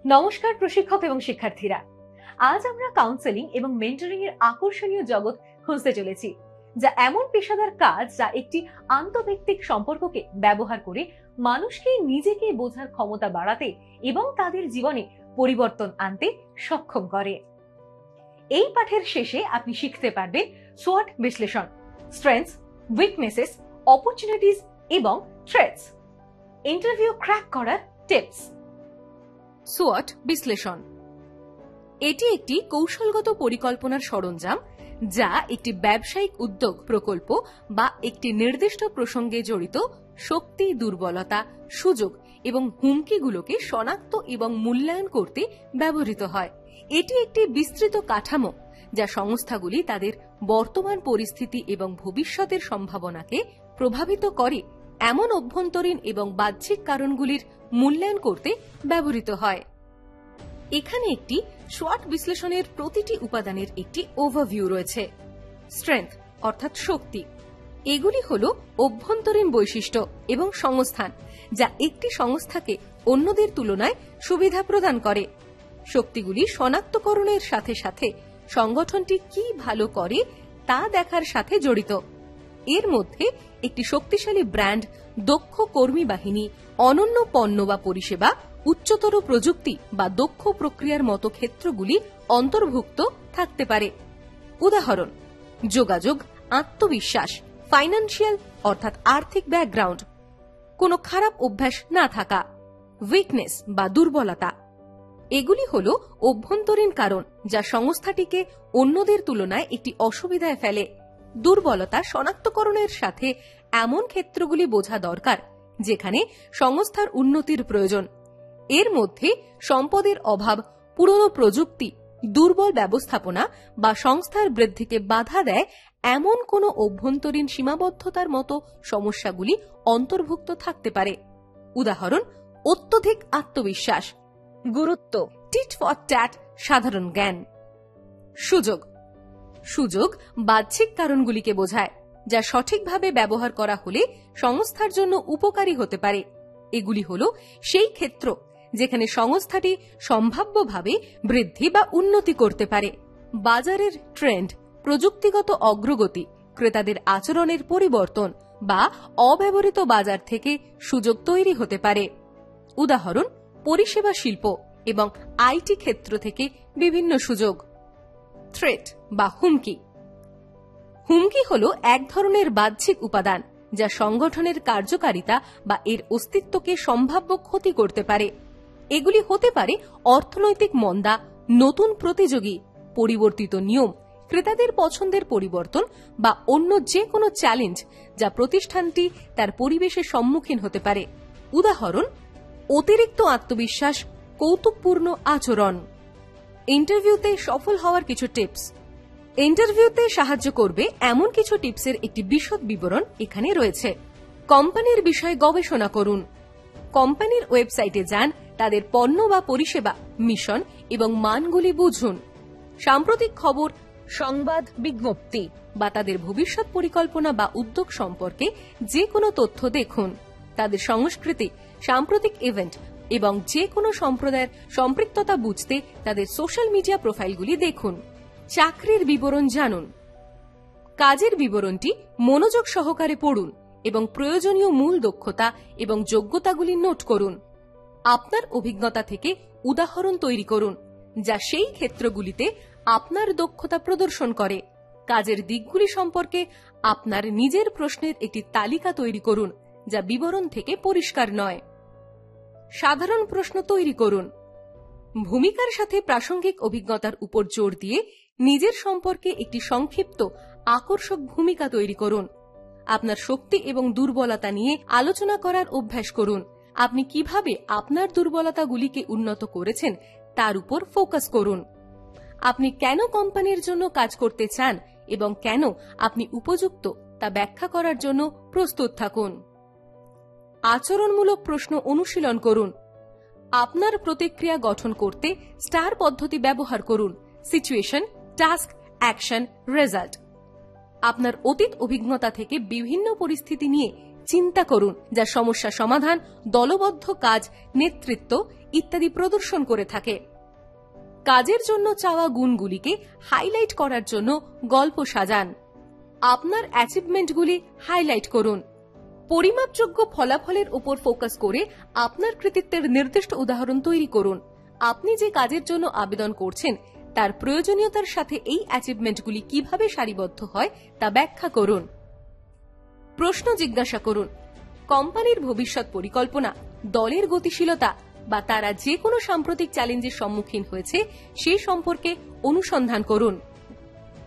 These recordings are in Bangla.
নমস্কার প্রশিক্ষক এবং শিক্ষার্থীরা, আজ আমরা কাউন্সেলিং এবং মেন্টরিং এর আকর্ষণীয় জগৎ খুঁজতে চলেছি, যা এমন পেশাদার কাজ যা একটি আন্তঃব্যক্তিক সম্পর্ককে ব্যবহার করে মানুষকে নিজেকে বোঝার ক্ষমতা বাড়াতে এবং তাদের জীবনে পরিবর্তন আনতে সক্ষম করে। এই পাঠের শেষে আপনি শিখতে পারবেন সোয়াট বিশ্লেষণ, স্ট্রেংথস, উইকনেসেস, অপরচুনিটিস এবং থ্রেটস, ইন্টারভিউ ক্র্যাক করার টিপস। সোয়াট বিশ্লেষণ এটি একটি কৌশলগত পরিকল্পনার সরঞ্জাম যা একটি ব্যবসায়িক উদ্যোগ, প্রকল্প বা একটি নির্দিষ্ট প্রসঙ্গে জড়িত শক্তি, দুর্বলতা, সুযোগ এবং হুমকিগুলোকে শনাক্ত এবং মূল্যায়ন করতে ব্যবহৃত হয়। এটি একটি বিস্তৃত কাঠামো যা সংস্থাগুলি তাদের বর্তমান পরিস্থিতি এবং ভবিষ্যতের সম্ভাবনাকে প্রভাবিত করে এমন অভ্যন্তরীণ এবং বাহ্যিক কারণগুলির মূল্যায়ন করতে ব্যবহৃত হয়। এখানে একটি সোয়াট বিশ্লেষণের প্রতিটি উপাদানের একটি ওভারভিউ রয়েছে। স্ট্রেংথ অর্থাৎ শক্তি, এগুলি হল অভ্যন্তরীণ বৈশিষ্ট্য এবং সংস্থান যা একটি সংস্থাকে অন্যদের তুলনায় সুবিধা প্রদান করে। শক্তিগুলি শনাক্তকরণের সাথে সাথে সংগঠনটি কি ভালো করে তা দেখার সাথে জড়িত। এর মধ্যে একটি শক্তিশালী ব্র্যান্ড, দক্ষ কর্মী বাহিনী, অনন্য পণ্য বা পরিষেবা, উচ্চতর প্রযুক্তি বা দক্ষ প্রক্রিয়ার মতো ক্ষেত্রগুলি অন্তর্ভুক্ত থাকতে পারে। উদাহরণ: যোগাযোগ, আত্মবিশ্বাস, ফাইন্যান্সিয়াল অর্থাৎ আর্থিক ব্যাকগ্রাউন্ড, কোনো খারাপ অভ্যাস না থাকা। উইকনেস বা দুর্বলতা, এগুলি হল অভ্যন্তরীণ কারণ যা সংস্থাটিকে অন্যদের তুলনায় একটি অসুবিধায় ফেলে। দুর্বলতা শনাক্তকরণের সাথে এমন ক্ষেত্রগুলি বোঝা দরকার যেখানে সংস্থার উন্নতির প্রয়োজন। এর মধ্যে সম্পদের অভাব, পুরনো প্রযুক্তি, দুর্বল ব্যবস্থাপনা বা সংস্থার বৃদ্ধিকে বাধা দেয় এমন কোনো অভ্যন্তরীণ সীমাবদ্ধতার মতো সমস্যাগুলি অন্তর্ভুক্ত থাকতে পারে। উদাহরণ: অত্যধিক আত্মবিশ্বাস, গুরুত্ব, টিট ফর ট্যাট, সাধারণ জ্ঞান। সুযোগ, সুযোগ বাহ্যিক কারণগুলিকে বোঝায় যা সঠিকভাবে ব্যবহার করা হলে সংস্থার জন্য উপকারী হতে পারে। এগুলি হল সেই ক্ষেত্র যেখানে সংস্থাটি সম্ভাব্যভাবে বৃদ্ধি বা উন্নতি করতে পারে। বাজারের ট্রেন্ড, প্রযুক্তিগত অগ্রগতি, ক্রেতাদের আচরণের পরিবর্তন বা অব্যবহৃত বাজার থেকে সুযোগ তৈরি হতে পারে। উদাহরণ: পরিষেবা শিল্প এবং আইটি ক্ষেত্র থেকে বিভিন্ন সুযোগ। থ্রেট বা হুমকি, হুমকি হল এক ধরনের বাহ্যিক উপাদান যা সংগঠনের কার্যকারিতা বা এর অস্তিত্বকে সম্ভাব্য ক্ষতি করতে পারে। এগুলি হতে পারে অর্থনৈতিক মন্দা, নতুন প্রতিযোগী, পরিবর্তিত নিয়ম, ক্রেতাদের পছন্দের পরিবর্তন বা অন্য যে কোনো চ্যালেঞ্জ যা প্রতিষ্ঠানটি তার পরিবেশের সম্মুখীন হতে পারে। উদাহরণ: অতিরিক্ত আত্মবিশ্বাস, কৌতুকপূর্ণ আচরণ। ইন্টারভিউতে সফল হওয়ার কিছু টিপস। ইন্টারভিউতে সাহায্য করবে এমন কিছু টিপসের একটি বিশদ বিবরণ এখানে রয়েছে। কোম্পানির বিষয়ে গবেষণা করুন। কোম্পানির ওয়েবসাইটে যান, তাদের পণ্য বা পরিষেবা, মিশন এবং মানগুলি বুঝুন। সাম্প্রতিক খবর, সংবাদ, বিজ্ঞপ্তি বা তাদের ভবিষ্যৎ পরিকল্পনা বা উদ্যোগ সম্পর্কে যে কোনো তথ্য দেখুন। তাদের সংস্কৃতি, সাম্প্রতিক ইভেন্ট এবং যে কোনো সম্প্রদায়ের সম্পৃক্ততা বুঝতে তাদের সোশ্যাল মিডিয়া প্রোফাইলগুলি দেখুন। চাকরির বিবরণ জানুন। কাজের বিবরণটি মনোযোগ সহকারে পড়ুন এবং প্রয়োজনীয় মূল দক্ষতা এবং যোগ্যতাগুলি নোট করুন। আপনার অভিজ্ঞতা থেকে উদাহরণ তৈরি করুন যা সেই ক্ষেত্রগুলিতে আপনার দক্ষতা প্রদর্শন করে। কাজের দিকগুলি সম্পর্কে আপনার নিজের প্রশ্নের একটি তালিকা তৈরি করুন যা বিবরণ থেকে পরিষ্কার নয়। সাধারণ প্রশ্ন তৈরি করুন। ভূমিকার সাথে প্রাসঙ্গিক অভিজ্ঞতার উপর জোর দিয়ে নিজের সম্পর্কে একটি সংক্ষিপ্ত, আকর্ষক ভূমিকা তৈরি করুন। আপনার শক্তি এবং দুর্বলতা নিয়ে আলোচনা করার অভ্যাস করুন। আপনি কিভাবে আপনার দুর্বলতাগুলিকে উন্নত করেছেন তার উপর ফোকাস করুন। আপনি কেন কোম্পানির জন্য কাজ করতে চান এবং কেন আপনি উপযুক্ত তা ব্যাখ্যা করার জন্য প্রস্তুত থাকুন। আচরণমূলক প্রশ্ন অনুশীলন করুন। আপনার প্রতিক্রিয়া গঠন করতে স্টার পদ্ধতি ব্যবহার করুন: সিচুয়েশন, টাস্ক, অ্যাকশন, রেজাল্ট। আপনার অতীত অভিজ্ঞতা থেকে বিভিন্ন পরিস্থিতি নিয়ে চিন্তা করুন, যা সমস্যা সমাধান, দলবদ্ধ কাজ, নেতৃত্ব ইত্যাদি প্রদর্শন করে থাকে। কাজের জন্য চাওয়া গুণগুলিকে হাইলাইট করার জন্য গল্প সাজান। আপনার অ্যাচিভমেন্টগুলি হাইলাইট করুন। পরিমাপযোগ্য ফলাফলের উপর ফোকাস করে আপনার কৃতিত্বের নির্দিষ্ট উদাহরণ তৈরি করুন। আপনি যে কাজের জন্য আবেদন করছেন তার প্রয়োজনীয়তার সাথে এই অ্যাচিভমেন্টগুলি কিভাবে সারিবদ্ধ হয় তা ব্যাখ্যা করুন। প্রশ্ন জিজ্ঞাসা করুন। কোম্পানির ভবিষ্যৎ পরিকল্পনা, দলের গতিশীলতা বা তারা যে কোনো সাম্প্রতিক চ্যালেঞ্জের সম্মুখীন হয়েছে সে সম্পর্কে অনুসন্ধান করুন।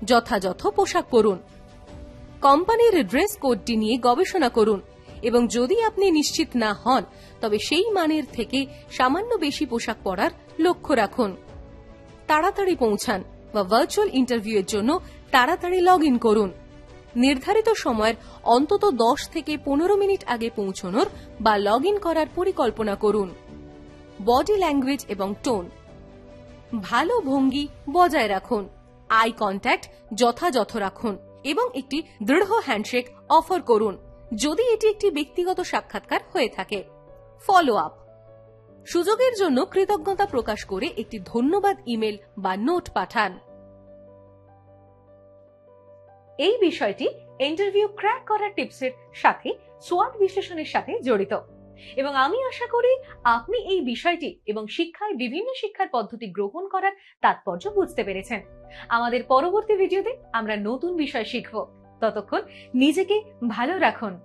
যথাযথ পোশাক পরুন। কোম্পানির ড্রেস কোডটি নিয়ে গবেষণা করুন এবং যদি আপনি নিশ্চিত না হন তবে সেই মানের থেকে সামান্য বেশি পোশাক পরার লক্ষ্য রাখুন। তাড়াতাড়ি পৌঁছান বা ভার্চুয়াল ইন্টারভিউয়ের জন্য তাড়াতাড়ি লগ ইন করুন। নির্ধারিত সময়ের অন্তত 10 থেকে 15 মিনিট আগে পৌঁছানোর বা লগ ইন করার পরিকল্পনা করুন। বডি ল্যাঙ্গুয়েজ এবং টোন, ভালো ভঙ্গি বজায় রাখুন। আই কন্ট্যাক্ট যথাযথ রাখুন এবং একটি দৃঢ় হ্যান্ডশেক অফার করুন যদি এটি একটি ব্যক্তিগত সাক্ষাৎকার হয়ে থাকে। ফলো আপ, সুযোগের জন্য কৃতজ্ঞতা প্রকাশ করে একটি ধন্যবাদ ইমেল বা নোট পাঠান। এই বিষয়টি ইন্টারভিউ ক্র্যাক করার টিপসের সাথে সোয়াট বিশ্লেষণের সাথে জড়িত এবং আমি আশা করি আপনি এই বিষয়টি এবং শিক্ষায় বিভিন্ন শিক্ষার পদ্ধতি গ্রহণ করার তাৎপর্য বুঝতে পেরেছেন। আমাদের পরবর্তী ভিডিওতে আমরা নতুন বিষয় শিখব। ততক্ষণ নিজেকে ভালো রাখুন।